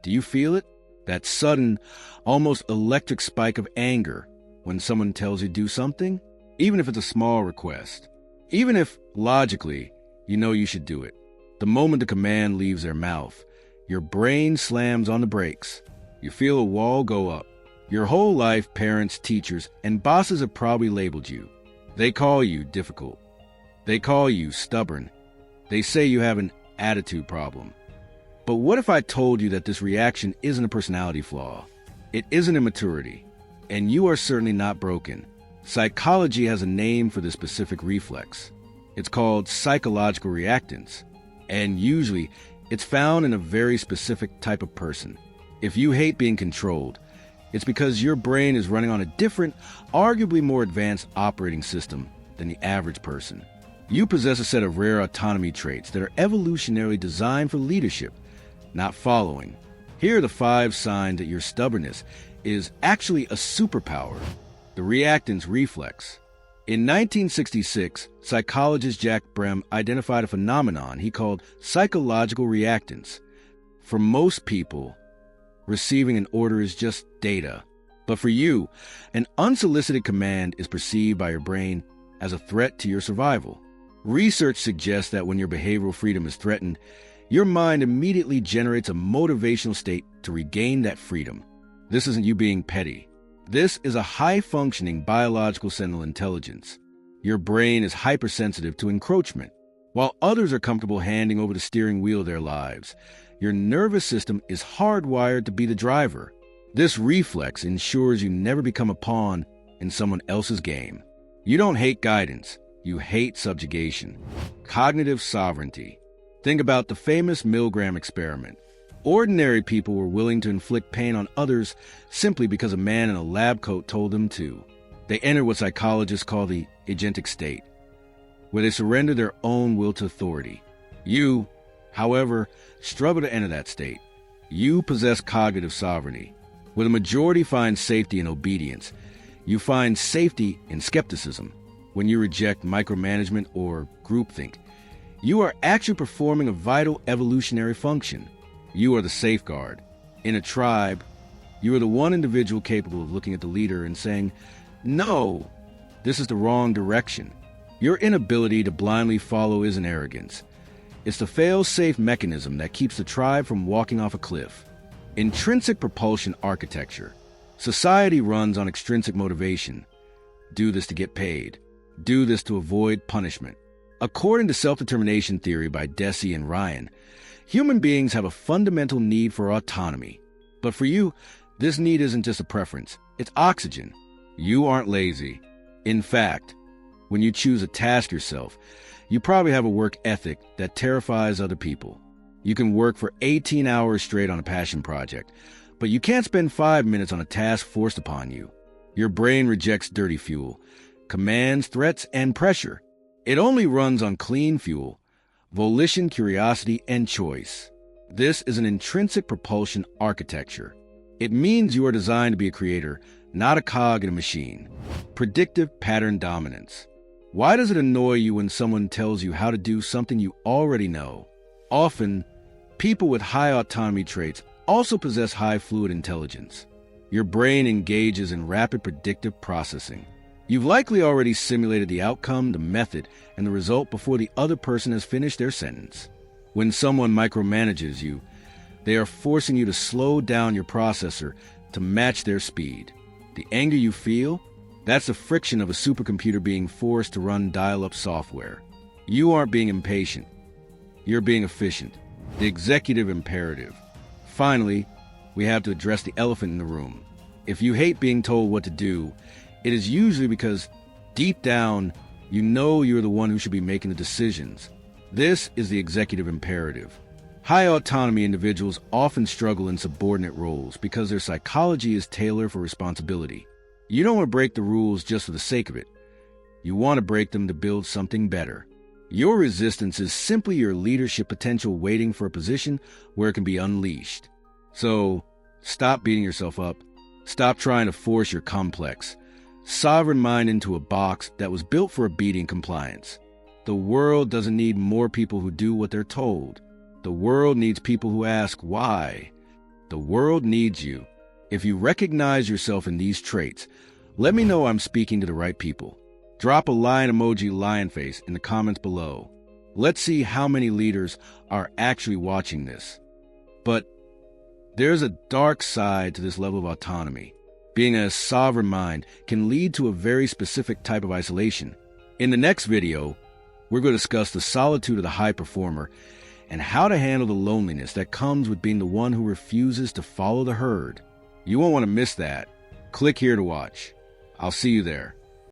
Do you feel it? That sudden, almost electric spike of anger when someone tells you to do something? Even if it's a small request. Even if, logically, you know you should do it. The moment the command leaves their mouth, your brain slams on the brakes. You feel a wall go up. Your whole life, parents, teachers, and bosses have probably labeled you. They call you difficult. They call you stubborn. They say you have an attitude problem. But what if I told you that this reaction isn't a personality flaw? It isn't immaturity. And you are certainly not broken. Psychology has a name for this specific reflex. It's called psychological reactance. And usually, it's found in a very specific type of person. If you hate being controlled, it's because your brain is running on a different, arguably more advanced operating system than the average person. You possess a set of rare autonomy traits that are evolutionarily designed for leadership, not following. Here are the 5 signs that your stubbornness is actually a superpower. The reactance reflex. In 1966, psychologist Jack Brem identified a phenomenon he called psychological reactance. For most people, receiving an order is just data. But for you, an unsolicited command is perceived by your brain as a threat to your survival. Research suggests that when your behavioral freedom is threatened, your mind immediately generates a motivational state to regain that freedom. This isn't you being petty. This is a high-functioning biological central intelligence. Your brain is hypersensitive to encroachment. While others are comfortable handing over the steering wheel of their lives, your nervous system is hardwired to be the driver. This reflex ensures you never become a pawn in someone else's game. You don't hate guidance. You hate subjugation. Cognitive sovereignty. Think about the famous Milgram experiment. Ordinary people were willing to inflict pain on others simply because a man in a lab coat told them to. They entered what psychologists call the agentic state, where they surrender their own will to authority. You, however, struggle to enter that state. You possess cognitive sovereignty. Where the majority finds safety in obedience, you find safety in skepticism. When you reject micromanagement or groupthink, you are actually performing a vital evolutionary function. You are the safeguard. In a tribe, you are the one individual capable of looking at the leader and saying, "No, this is the wrong direction." Your inability to blindly follow isn't arrogance. It's the fail-safe mechanism that keeps the tribe from walking off a cliff. Intrinsic propulsion architecture. Society runs on extrinsic motivation. Do this to get paid. Do this to avoid punishment. According to self-determination theory by Deci and Ryan, human beings have a fundamental need for autonomy. But for you, this need isn't just a preference. It's oxygen. You aren't lazy. In fact, when you choose a task yourself, you probably have a work ethic that terrifies other people. You can work for 18 hours straight on a passion project, but you can't spend 5 minutes on a task forced upon you. Your brain rejects dirty fuel, commands, threats, and pressure. It only runs on clean fuel, volition, curiosity, and choice. This is an intrinsic propulsion architecture. It means you are designed to be a creator, not a cog in a machine. Predictive Pattern Dominance. Why does it annoy you when someone tells you how to do something you already know? Often, people with high autonomy traits also possess high fluid intelligence. Your brain engages in rapid predictive processing. You've likely already simulated the outcome, the method, and the result before the other person has finished their sentence. When someone micromanages you, they are forcing you to slow down your processor to match their speed. The anger you feel, that's the friction of a supercomputer being forced to run dial-up software. You aren't being impatient. You're being efficient. The executive imperative. Finally, we have to address the elephant in the room. If you hate being told what to do, it is usually because, deep down, you know you're the one who should be making the decisions. This is the executive imperative. High autonomy individuals often struggle in subordinate roles because their psychology is tailored for responsibility. You don't want to break the rules just for the sake of it. You want to break them to build something better. Your resistance is simply your leadership potential waiting for a position where it can be unleashed. So, stop beating yourself up. Stop trying to force your complex, sovereign mind into a box that was built for obedient compliance. The world doesn't need more people who do what they're told. The world needs people who ask why. The The world needs you. If you recognize yourself in these traits, let me know I'm speaking to the right people. Drop a lion emoji lion face in the comments below. Let's see how many leaders are actually watching this. But there's a dark side to this level of autonomy. Being a sovereign mind can lead to a very specific type of isolation. In the next video, we're going to discuss the solitude of the high performer and how to handle the loneliness that comes with being the one who refuses to follow the herd. You won't want to miss that. Click here to watch. I'll see you there.